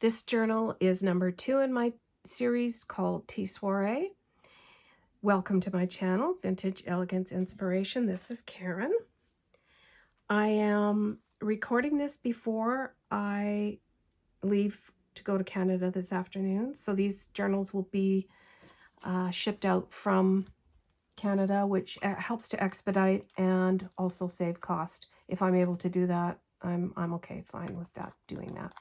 This journal is number 2 in my series called Soirée. Welcome to my channel, Vintage Elegance Inspiration. This is Karen. I am recording this before I leave to go to Canada this afternoon. So these journals will be shipped out from Canada, which helps to expedite and also save cost. If I'm able to do that, I'm okay, fine with that, doing that.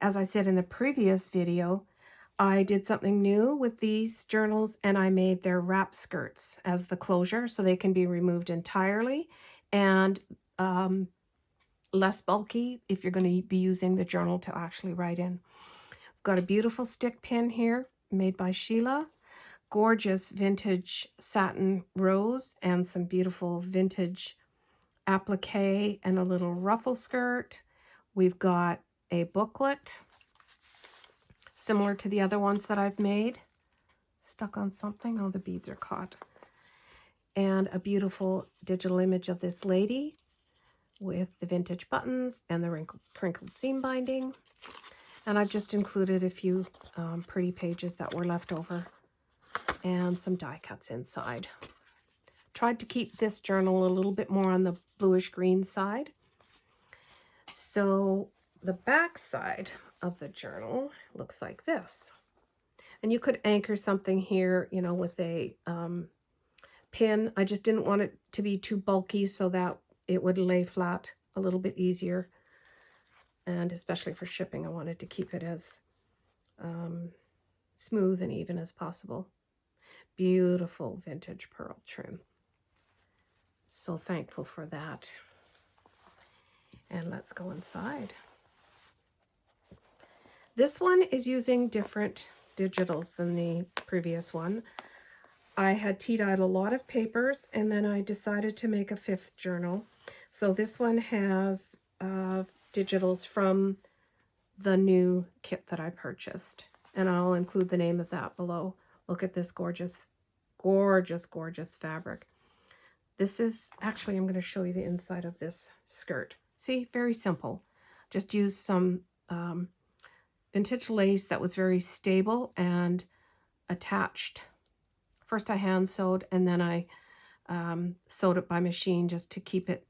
As I said in the previous video, I did something new with these journals and I made their wrap skirts as the closure so they can be removed entirely and less bulky if you're going to be using the journal to actually write in. Got a beautiful stick pin here made by Sheila. Gorgeous vintage satin rose and some beautiful vintage applique and a little ruffle skirt. We've got a booklet similar to the other ones that I've made. Stuck on something. Oh, the beads are caught. And a beautiful digital image of this lady with the vintage buttons and the crinkled seam binding. And I've just included a few pretty pages that were left over and some die cuts inside. Tried to keep this journal a little bit more on the bluish green side. So the back side of the journal looks like this. And you could anchor something here, you know, with a pin. I just didn't want it to be too bulky so that it would lay flat a little bit easier. And especially for shipping, I wanted to keep it as smooth and even as possible. Beautiful vintage pearl trim. So thankful for that. And let's go inside. This one is using different digitals than the previous one. I had tea-dyed a lot of papers and then I decided to make a 5th journal. So this one has digitals from the new kit that I purchased. And I'll include the name of that below. Look at this gorgeous, gorgeous, gorgeous fabric. This is, actually, I'm going to show you the inside of this skirt. See, very simple. Just used some vintage lace that was very stable and attached. First I hand sewed and then I sewed it by machine just to keep it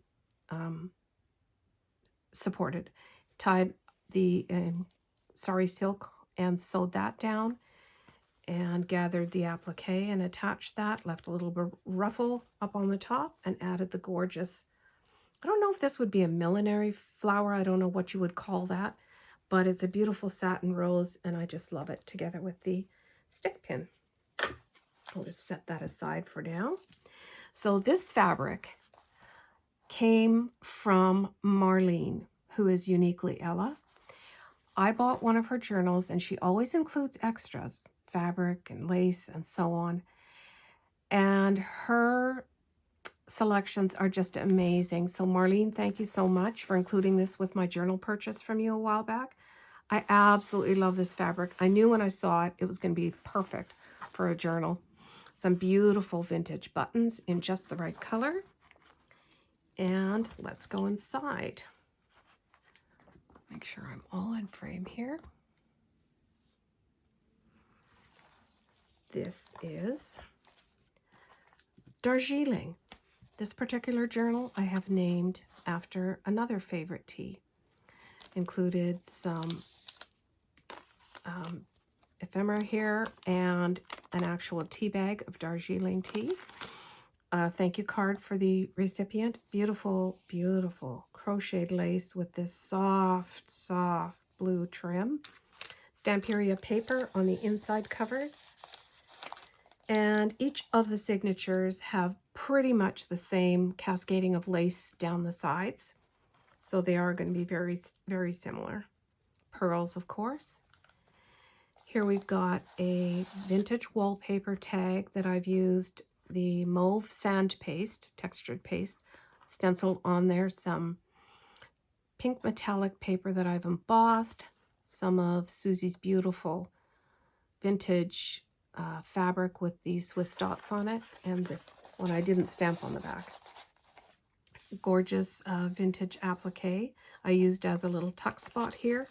supported. Tied the sari silk and sewed that down and gathered the applique and attached that, left a little bit ruffle up on the top and added the gorgeous, I don't know if this would be a millinery flower, I don't know what you would call that, but it's a beautiful satin rose and I just love it together with the stick pin. I'll just set that aside for now. So this fabric came from Marlene, who is Uniquely Ella. I bought one of her journals and she always includes extras, fabric and lace and so on. And her selections are just amazing. So Marlene, thank you so much for including this with my journal purchase from you a while back. I absolutely love this fabric. I knew when I saw it, it was going to be perfect for a journal. Some beautiful vintage buttons in just the right color. And let's go inside. Make sure I'm all in frame here. This is Darjeeling. This particular journal I have named after another favorite tea. Included some ephemera here and an actual tea bag of Darjeeling tea. Thank you card for the recipient. Beautiful, beautiful crocheted lace with this soft, soft blue trim. Stamperia paper on the inside covers. And each of the signatures have pretty much the same cascading of lace down the sides. So they are going to be very, very similar. Pearls, of course. Here we've got a vintage wallpaper tag that I've used the mauve sand paste, textured paste, stenciled on there. Some pink metallic paper that I've embossed. Some of Susie's beautiful vintage fabric with the Swiss dots on it, and this one I didn't stamp on the back. Gorgeous vintage applique I used as a little tuck spot here.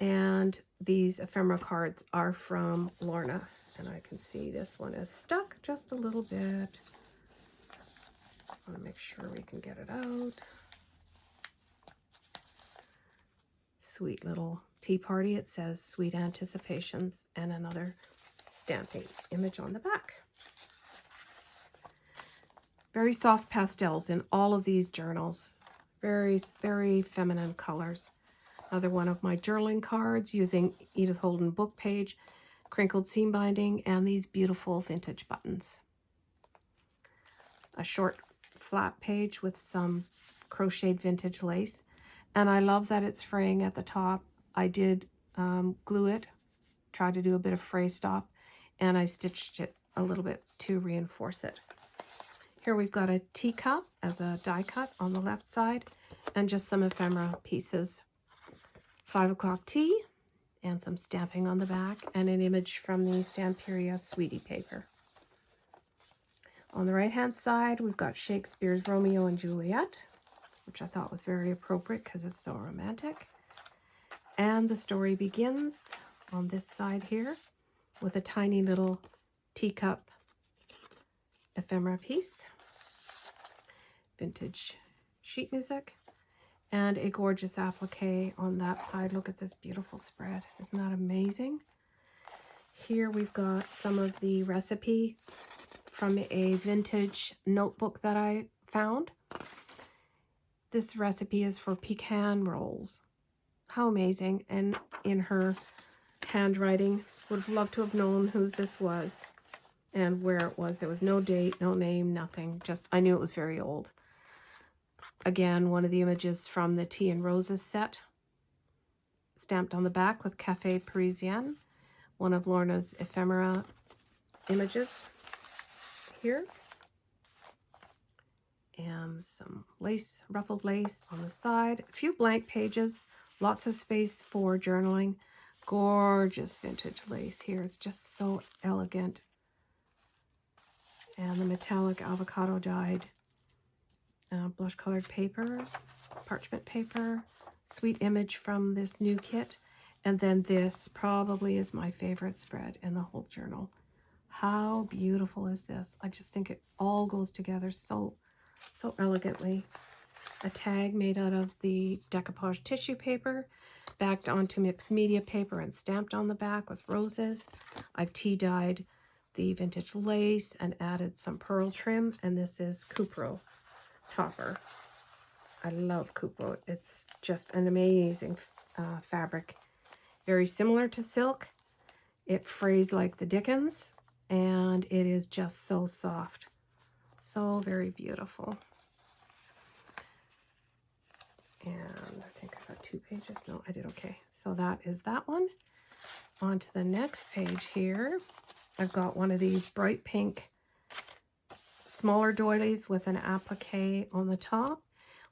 And these ephemera cards are from Lorna. And I can see this one is stuck just a little bit. I want to make sure we can get it out. Sweet little tea party. It says Sweet Anticipations, and another stamping image on the back. Very soft pastels in all of these journals. Very, very feminine colors. Another one of my journaling cards using Edith Holden book page, crinkled seam binding, and these beautiful vintage buttons. A short flat page with some crocheted vintage lace. And I love that it's fraying at the top. I did glue it, try to do a bit of fray stop, and I stitched it a little bit to reinforce it. Here we've got a teacup as a die cut on the left side, and just some ephemera pieces. 5 o'clock tea, and some stamping on the back, and an image from the Stamperia Sweetie paper. On the right hand side, we've got Shakespeare's Romeo and Juliet, which I thought was very appropriate because it's so romantic. And the story begins on this side here with a tiny little teacup ephemera piece, vintage sheet music, and a gorgeous applique on that side. Look at this beautiful spread. Isn't that amazing? Here we've got some of the recipe from a vintage notebook that I found. This recipe is for pecan rolls. How amazing. And in her handwriting, would have loved to have known whose this was and where it was. There was no date, no name, nothing. Just, I knew it was very old. Again, one of the images from the Tea and Roses set, stamped on the back with Café Parisien, one of Lorna's ephemera images here. And some lace, ruffled lace on the side. A few blank pages, lots of space for journaling. Gorgeous vintage lace here. It's just so elegant. And the metallic avocado dyed blush colored paper, parchment paper, sweet image from this new kit. And then this probably is my favorite spread in the whole journal. How beautiful is this? I just think it all goes together so elegantly. A tag made out of the decoupage tissue paper, backed onto mixed media paper and stamped on the back with roses. I've tea dyed the vintage lace and added some pearl trim, and this is Cupro topper. I love Cupro. It's just an amazing fabric. Very similar to silk. It frays like the dickens, and it is just so soft. So very beautiful. And I think I got 2 pages. No, I did okay. So that is that one. On to the next page here. I've got one of these bright pink smaller doilies with an applique on the top.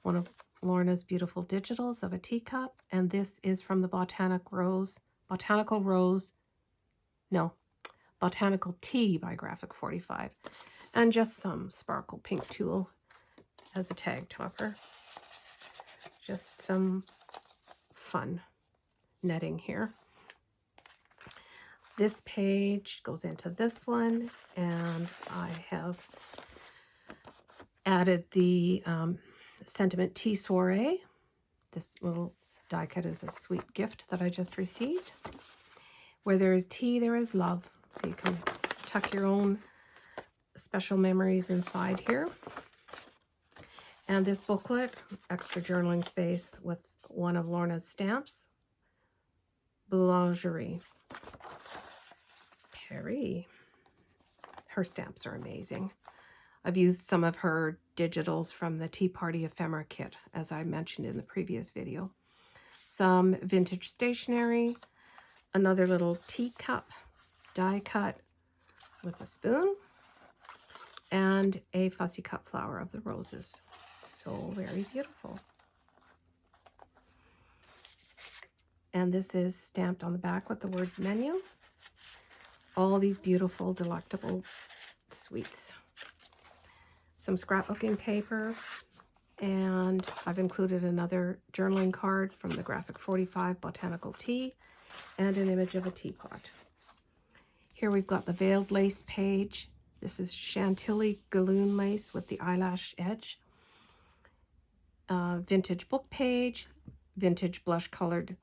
One of Lorna's beautiful digitals of a teacup. And this is from the Botanical Tea by Graphic 45. And just some sparkle pink tulle as a tag topper. Just some fun netting here. This page goes into this one, and I have added the Sentiment Tea Soirée. This little die cut is a sweet gift that I just received. Where there is tea, there is love. So you can tuck your own special memories inside here. And this booklet, extra journaling space with one of Lorna's stamps. Boulangerie. Paris. Her stamps are amazing. I've used some of her digitals from the Tea Party Ephemera kit, as I mentioned in the previous video. Some vintage stationery. Another little teacup die cut with a spoon. And a fussy cut flower of the roses. So very beautiful. And this is stamped on the back with the word menu. All these beautiful, delectable sweets. Some scrapbooking paper. And I've included another journaling card from the Graphic 45 Botanical Tea and an image of a teapot. Here we've got the veiled lace page. This is Chantilly galloon lace with the eyelash edge. Vintage book page, vintage blush colored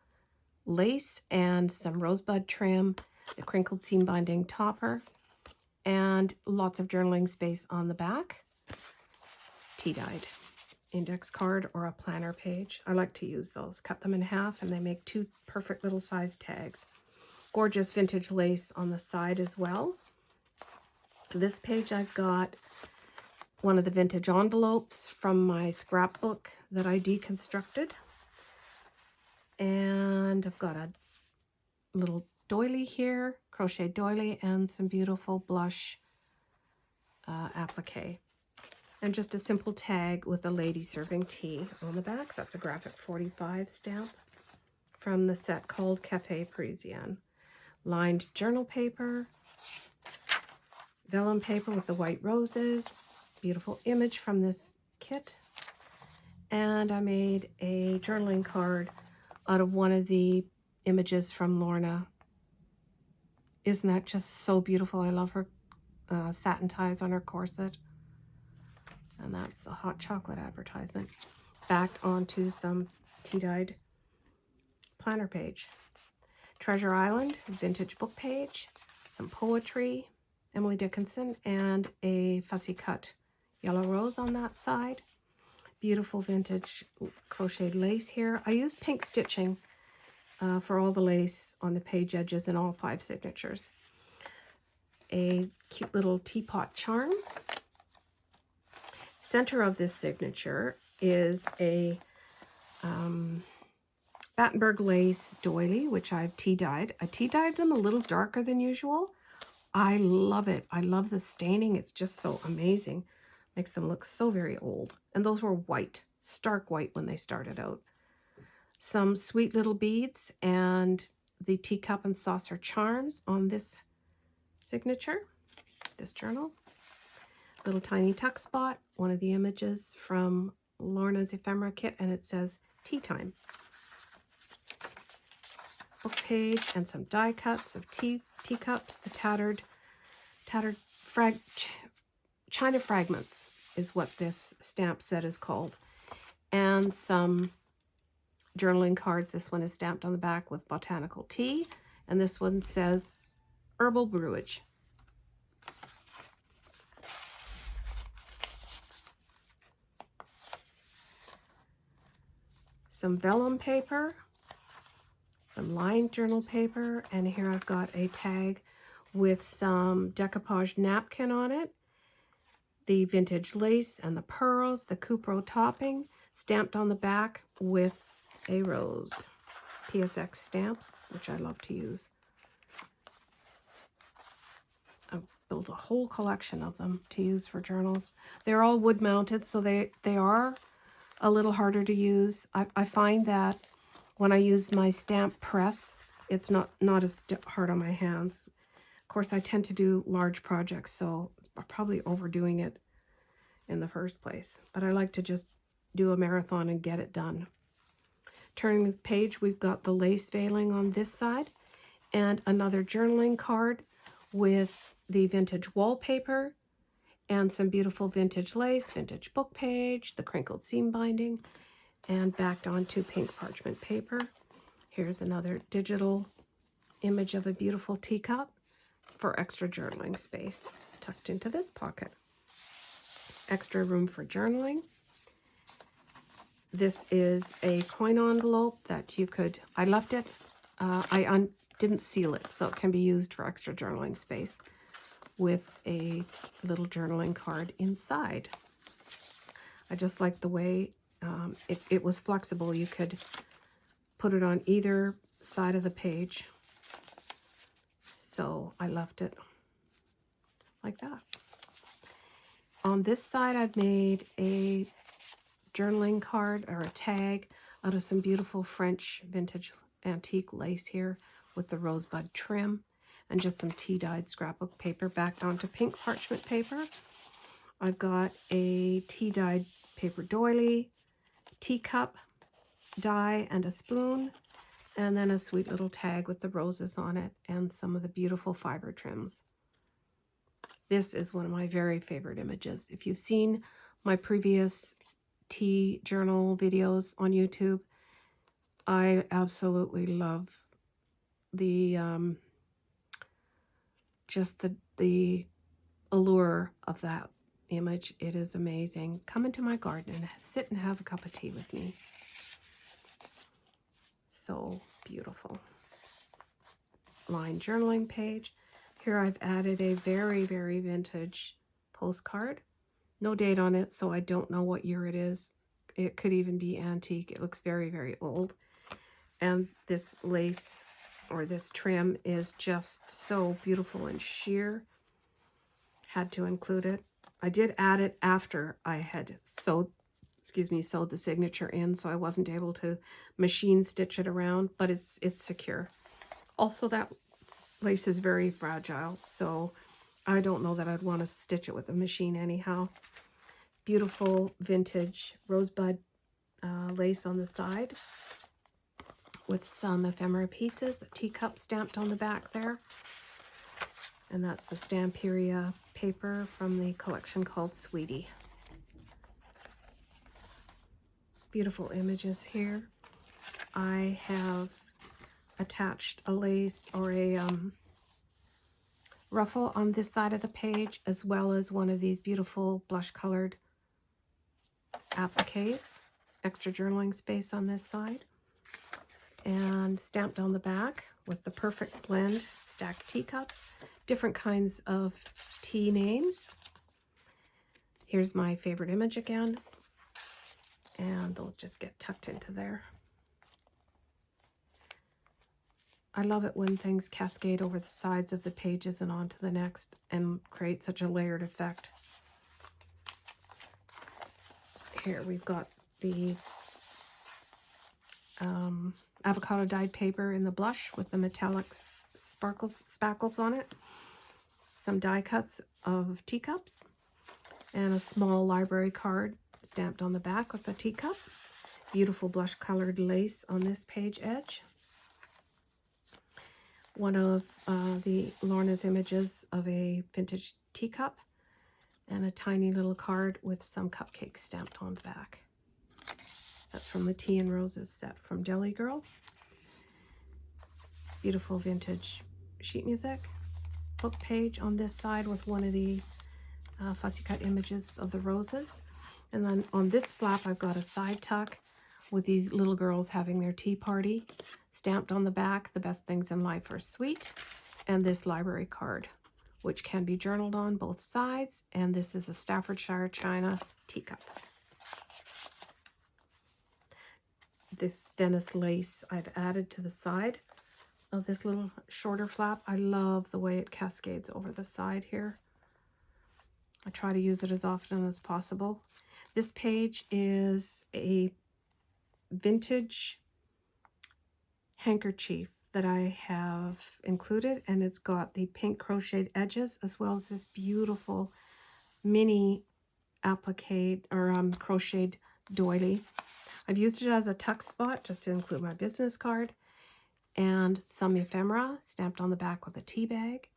lace and some rosebud trim, the crinkled seam binding topper, and lots of journaling space on the back. Tea-dyed index card or a planner page. I like to use those. Cut them in half and they make two perfect little size tags. Gorgeous vintage lace on the side as well. This page I've got one of the vintage envelopes from my scrapbook that I deconstructed. And I've got a little doily here, crochet doily, and some beautiful blush applique. And just a simple tag with a lady serving tea on the back. That's a Graphic 45 stamp from the set called Café Parisienne. Lined journal paper, vellum paper with the white roses, beautiful image from this kit. And I made a journaling card out of one of the images from Lorna. Isn't that just so beautiful? I love her satin ties on her corset. And that's a hot chocolate advertisement. Backed onto some tea-dyed planner page. Treasure Island, vintage book page, some poetry, Emily Dickinson, and a fussy cut yellow rose on that side. Beautiful vintage crocheted lace here. I used pink stitching for all the lace on the page edges and all 5 signatures. A cute little teapot charm. Center of this signature is a Battenberg lace doily, which I've tea-dyed. I tea-dyed them a little darker than usual. I love it. I love the staining. It's just so amazing. Makes them look so very old. And those were white, stark white when they started out. Some sweet little beads and the teacup and saucer charms on this signature, this journal. Little tiny tuck spot, one of the images from Lorna's Ephemera kit, and it says tea time. Book page and some die cuts of teacups. The tattered China fragments is what this stamp set is called. And some journaling cards. This one is stamped on the back with botanical tea, and this one says herbal brewage. Some vellum paper, some lined journal paper, and here I've got a tag with some decoupage napkin on it, the vintage lace and the pearls, the Cupro topping, stamped on the back with a rose. PSX stamps, which I love to use. I've built a whole collection of them to use for journals. They're all wood mounted, so they are a little harder to use. I find that when I use my stamp press, it's not as hard on my hands. Of course, I tend to do large projects, so I'm probably overdoing it in the first place. But I like to just do a marathon and get it done. Turning the page, we've got the lace veiling on this side and another journaling card with the vintage wallpaper and some beautiful vintage lace, vintage book page, the crinkled seam binding, and backed onto pink parchment paper. Here's another digital image of a beautiful teacup for extra journaling space, tucked into this pocket. Extra room for journaling. This is a coin envelope that you could, I left it, I didn't seal it, so it can be used for extra journaling space with a little journaling card inside. I just like the way it was flexible. You could put it on either side of the page. So I left it like that. On this side, I've made a journaling card or a tag out of some beautiful French vintage antique lace here with the rosebud trim and just some tea-dyed scrapbook paper backed onto pink parchment paper. I've got a tea-dyed paper doily, teacup, die, and a spoon, and then a sweet little tag with the roses on it and some of the beautiful fiber trims. This is one of my very favorite images. If you've seen my previous tea journal videos on YouTube, I absolutely love the just the allure of that image. It is amazing. Come into my garden and sit and have a cup of tea with me. So beautiful. Line journaling page. Here I've added a very, very vintage postcard. No date on it, so I don't know what year it is. It could even be antique. It looks very, very old. And this lace or this trim is just so beautiful and sheer. Had to include it. I did add it after I had sewed the signature in, so I wasn't able to machine stitch it around, but it's secure. Also, that lace is very fragile, so I don't know that I'd want to stitch it with a machine anyhow. Beautiful vintage rosebud lace on the side with some ephemera pieces, a teacup stamped on the back there. And that's the Stamperia paper from the collection called Sweetie. Beautiful images here. I have attached a lace or a ruffle on this side of the page, as well as one of these beautiful blush colored appliques. Extra journaling space on this side. And stamped on the back with the perfect blend stacked teacups. Different kinds of tea names. Here's my favorite image again. And those just get tucked into there. I love it when things cascade over the sides of the pages and onto the next and create such a layered effect. Here we've got the avocado dyed paper in the blush with the metallic spackles on it. Some die cuts of teacups and a small library card stamped on the back with a teacup. Beautiful blush colored lace on this page edge. One of Lorna's images of a vintage teacup and a tiny little card with some cupcakes stamped on the back. That's from the Tea and Roses set from Delygirl. Beautiful vintage sheet music. Book page on this side with one of the fussy cut images of the roses. And then on this flap, I've got a side tuck with these little girls having their tea party. Stamped on the back, the best things in life are sweet. And this library card, which can be journaled on both sides. And this is a Staffordshire China teacup. This Venice lace I've added to the side of this little shorter flap. I love the way it cascades over the side here. I try to use it as often as possible. This page is a vintage handkerchief that I have included, and it's got the pink crocheted edges as well as this beautiful mini applique or crocheted doily. I've used it as a tuck spot just to include my business card and some ephemera stamped on the back with a tea bag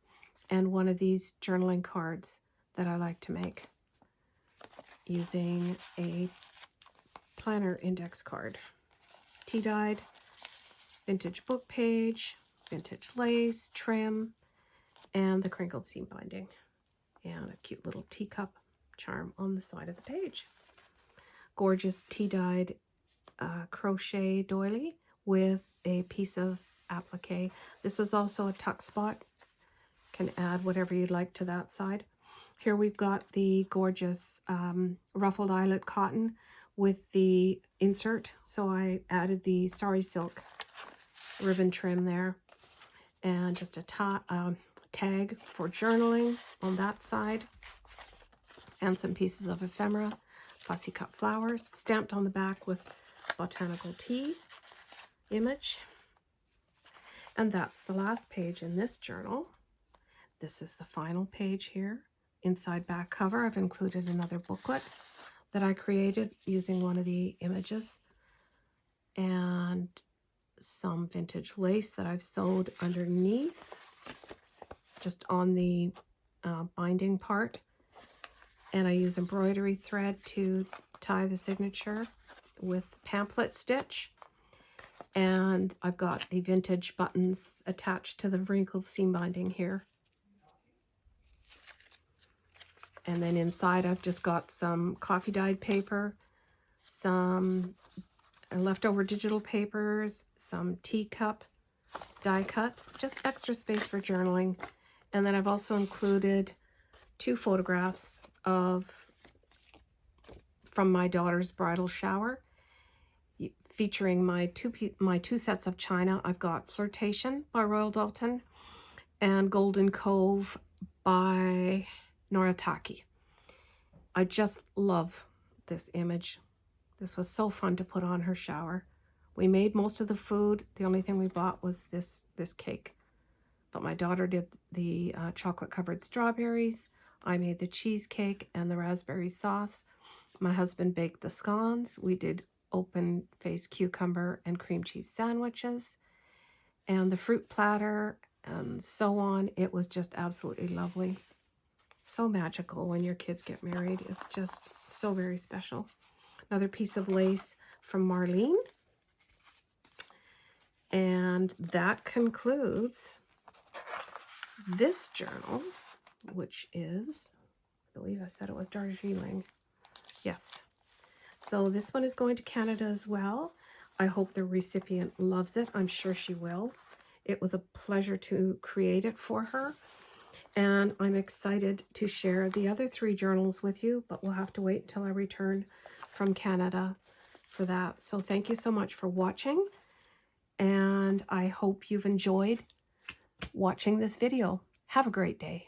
and one of these journaling cards that I like to make using a planner index card. Tea dyed, vintage book page, vintage lace, trim, and the crinkled seam binding. And a cute little teacup charm on the side of the page. Gorgeous tea dyed crochet doily with a piece of applique. This is also a tuck spot. Can add whatever you'd like to that side. Here we've got the gorgeous ruffled eyelet cotton with the insert. So I added the Sari Silk ribbon trim there. And just a tag for journaling on that side. And some pieces of ephemera, fussy cut flowers, stamped on the back with botanical tea image. And that's the last page in this journal. This is the final page here. Inside back cover, I've included another booklet that I created using one of the images, and some vintage lace that I've sewed underneath, just on the binding part. And I use embroidery thread to tie the signature with pamphlet stitch. And I've got the vintage buttons attached to the wrinkled seam binding here. And then inside I've just got some coffee dyed paper, some leftover digital papers, some teacup die cuts, just extra space for journaling. And then I've also included 2 photographs from my daughter's bridal shower, featuring my two sets of china. I've got Flirtation by Royal Doulton and Golden Cove by Noritake. I just love this image. This was so fun to put on her shower. We made most of the food. The only thing we bought was this cake. But my daughter did the chocolate covered strawberries. I made the cheesecake and the raspberry sauce. My husband baked the scones. We did open face cucumber and cream cheese sandwiches and the fruit platter and so on. It was just absolutely lovely. So magical when your kids get married. It's just so very special. Another piece of lace from Marlene. And that concludes this journal, which is, I believe I said it was Darjeeling. Yes. So this one is going to Canada as well. I hope the recipient loves it. I'm sure she will. It was a pleasure to create it for her. And I'm excited to share the other 3 journals with you, but we'll have to wait until I return from Canada for that. So thank you so much for watching. And I hope you've enjoyed watching this video. Have a great day.